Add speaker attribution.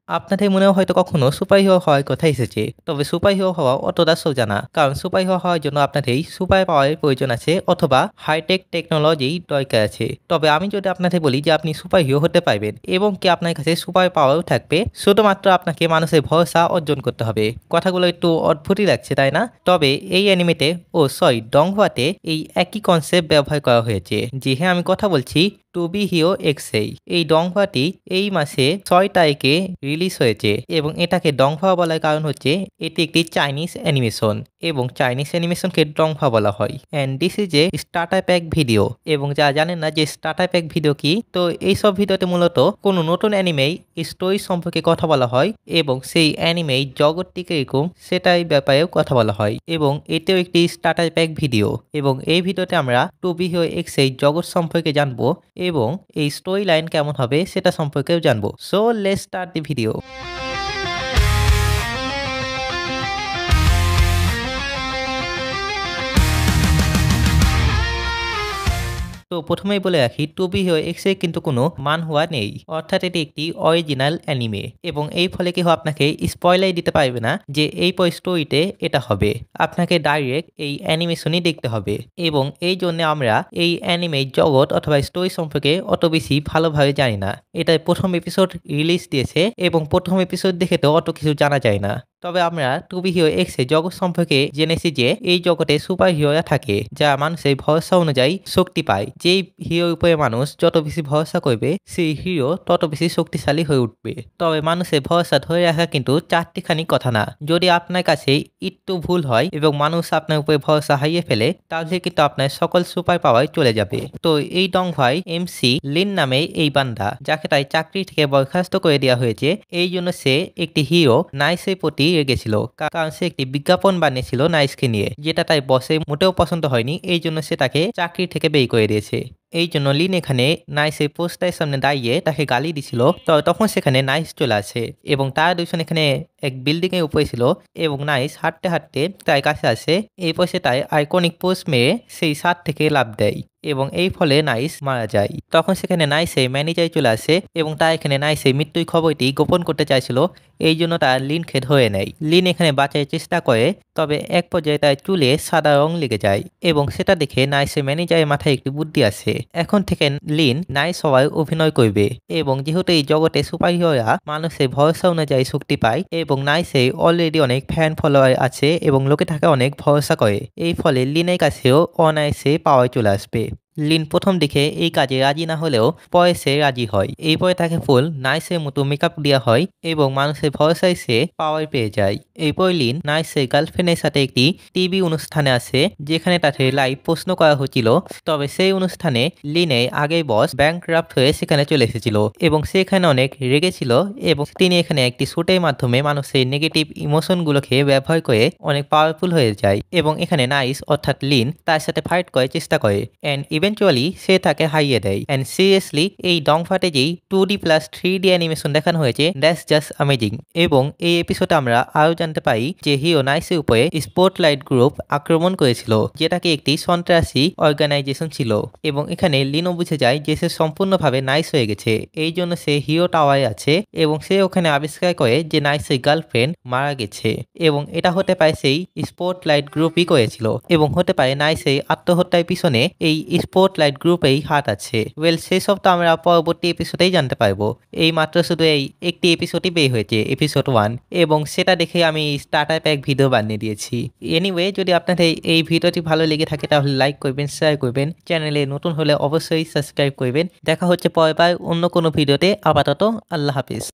Speaker 1: আপনাদের মনেও হয়তো কখনো সুপারহিরো হওয়ার কথা এসেছে, তবে সুপারহিরো হওয়া অতটা সোজা না। কারণ সুপারহিরো হওয়ার জন্য আপনাদের সুপার পাওয়ারের প্রয়োজন আছে অথবা হাইটেক টেকনোলজি দরকার আছে। তবে আমি যদি আপনাদের বলি যে আপনি সুপারহিরো হতে পারবেন এবং কি আপনার কাছে সুপার পাওয়ারও থাকবে, শুধুমাত্র আপনাকে মানুষের ভরসা অর্জন করতে হবে। কথাগুলো একটু অদ্ভুতই লাগছে, তাই না? তবে এই অ্যানিমেতে ডংহুয়াতে এই একই কনসেপ্ট ব্যবহার করা হয়েছে। যে হ্যাঁ, আমি কথা বলছি টু বি হিরো এক্সেই। এই ডংহুয়াটি এই মাসে 6 তারিখে রিলিজ হয়েছে এবং এটাকে ডংহুয়া বলার কারণ হচ্ছে এটি একটি চাইনিজ অ্যানিমেশন এবং চাইনিজ অ্যানিমেশনকে ডংহুয়া বলা হয়। And this is a starter pack video. এবং যা জানেন না যে স্টার্টার প্যাক ভিডিও কি, তো এইসব ভিডিওতে মূলত কোনো নতুন অ্যানিমেই স্টোরি সম্পর্কে কথা বলা হয় এবং সেই অ্যানিমেই জগৎটিকে এরকম সেটাই ব্যাপারেও কথা বলা হয় এবং এতেও একটি স্টার্টার প্যাক ভিডিও। এবং এই ভিডিওতে আমরা টু বি হিরো এক্স এই জগৎ সম্পর্কে জানবো এবং এই স্টোরি লাইন কেমন হবে সেটা সম্পর্কেও জানবো। So let's start the video. তো প্রথমেই বলে রাখি টু বি হিরো এক্স এর কিন্তু কোনো মানহুয়া নেই, অর্থাৎ এটি একটি অরিজিনাল অ্যানিমে এবং এই ফলে কেউ আপনাকে স্পয়লাই দিতে পারবে না যে এই স্টোরিতে এটা হবে। আপনাকে ডাইরেক্ট এই অ্যানিমেশনই দেখতে হবে এবং এই জন্য আমরা এই অ্যানিমে জগৎ অথবা স্টোরি সম্পর্কে অত বেশি ভালোভাবে জানি না। এটার প্রথম এপিসোড রিলিজ দিয়েছে এবং প্রথম এপিসোড দেখে তো অত কিছু জানা যায় না। তবে আমরা টু বি হিরো এক্স এর জগৎ সম্পর্কে জেনেছি যে এই জগতে সুপার হিরোরা থাকে যা মানুষের ভরসা অনুযায়ী শক্তি পায়। যেই হিরোর উপরে মানুষ যত বেশি ভরসা করবে সেই হিরো তত বেশি শক্তিশালী হয়ে উঠবে। তবে মানুষের ভরসা ধরে রাখা কিন্তু চারটিখানি কথা না। যদি আপনার কাছে একটু ভুল হয় এবং মানুষ আপনার উপরে ভরসা হারিয়ে ফেলে, তাহলে কিন্তু আপনার সকল সুপার পাওয়ার চলে যাবে। তো এই ডংভাই এমসি লিন নামে এই বান্দা, যাকে তাই চাকরি থেকে বরখাস্ত করে দেওয়া হয়েছে, এই জন্য সে একটি হিরো নাইসের প্রতি রেগেছিল। কারণ সে একটি বিজ্ঞাপন বানিয়েছিল নাইসকে নিয়ে, যেটা তাই বসে মোটেও পছন্দ হয়নি। এই জন্য সে তাকে চাকরি থেকে বের করে দিয়েছে। এই জন্য লিন এখানে নাইসের পোস্টারের সামনে দাঁড়িয়ে তাকে গালি দিছিল। তখন সেখানে নাইস চলে আসে এবং তার দুজন এখানে এক বিল্ডিং এর উপরে ছিল এবং নাইস হাঁটতে হাঁটতে তার কাছে আসে। এরপর সে তার আইকনিক পোস্ট মেরে সেই ছাদ থেকে লাফ দেয় এবং এই ফলে নাইস মারা যায়। তখন সেখানে নাইসের ম্যানেজার চলে আসে এবং তার এখানে নাইসের মৃত্যুর খবরটি গোপন করতে চাইছিল। এই জন্য তার লিনকে ধরে নেয়। লিন এখানে বাঁচার চেষ্টা করে, তবে এক পর্যায়ে তার চুলে সাদা রং লেগে যায় এবং সেটা দেখে নাইসের ম্যানেজারের মাথায় একটি বুদ্ধি আসে। এখন থেকে লিন নাইস হওয়ার অভিনয় করবে এবং যেহেতু এই জগতে সুপারহিরোরা মানুষের ভরসা অনুযায়ী শক্তি পায় এবং নাইসের অলরেডি অনেক ফ্যান ফলোয়ার আছে এবং লোকে তাকে অনেক ভরসা করে, এই ফলে লিনের কাছেও অনায়াসে পাওয়ার চলে আসবে। লিন প্রথম দিকে এই কাজে রাজি না হলেও পরে সে রাজি হয়। এরপরে তাকে ফুল নাইসের মতো মেকআপ দেওয়া হয় এবং মানুষের ভরসায় সে পাওয়ার পেয়ে যায়। এরপর লিন নাইসের গার্লফ্রেন্ডের সাথে একটি টিভি অনুষ্ঠানে আসে যেখানে তাকে লাইভ প্রশ্ন করা হচ্ছিল। তবে সেই অনুষ্ঠানে লিনের আগের বস ব্যাংকরাপ্ট হয়ে সেখানে চলে এসেছিল এবং সেখানে অনেক রেগেছিল এবং তিনি এখানে একটি শুটের মাধ্যমে মানুষের নেগেটিভ ইমোশনগুলোকে ব্যবহার করে অনেক পাওয়ারফুল হয়ে যায় এবং এখানে নাইস অর্থাৎ লিন তার সাথে ফাইট করার চেষ্টা করে অ্যান্ড ইভেন্চুয়ালি সে তাকে হারিয়ে দেয়। অ্যান্ড সিরিয়াসলি এই ডংফাটে যেই 2D প্লাস 3D অ্যানিমেশন দেখানো হয়েছে, দ্যাটস জাস্ট অ্যামেজিং। এবং এই এপিসোডে আমরা আরও জানতে পারি যে হিরো নাইসের উপরে স্পটলাইট গ্রুপ আক্রমণ করেছিল, যেটাকে একটি সন্ত্রাসী অর্গানাইজেশন ছিল এবং এখানে লিনো বুঝে যায় যে সে সম্পূর্ণভাবে নাইস হয়ে গেছে। এই জন্য সে হিরো টাওয়ারে আছে এবং সে ওখানে আবিষ্কার করে যে নাইসের গার্লফ্রেন্ড মারা গেছে এবং এটা হতে পারে সেই স্পটলাইট গ্রুপই করেছিল এবং হতে পারে নাইসের আত্মহত্যার পিছনে এই স্পটলাইট গ্রুপেই হাত আছে। সেসব তো আমরা পরবর্তী এপিসোডেই জানতে পারবো। এই মাত্র শুধু এই একটি এপিসোডই বের হয়েছে, এপিসোড 1, এবং সেটা দেখে আমি স্টার্টার প্যাক ভিডিও বানিয়ে দিয়েছি। এনিওয়ে, যদি আপনাদের এই ভিডিওটি ভালো লেগে থাকে তাহলে লাইক করবেন, শেয়ার করবেন, চ্যানেলে নতুন হলে অবশ্যই সাবস্ক্রাইব করবেন। দেখা হচ্ছে পরের অন্য কোনো ভিডিওতে। আপাতত আল্লাহ হাফিজ।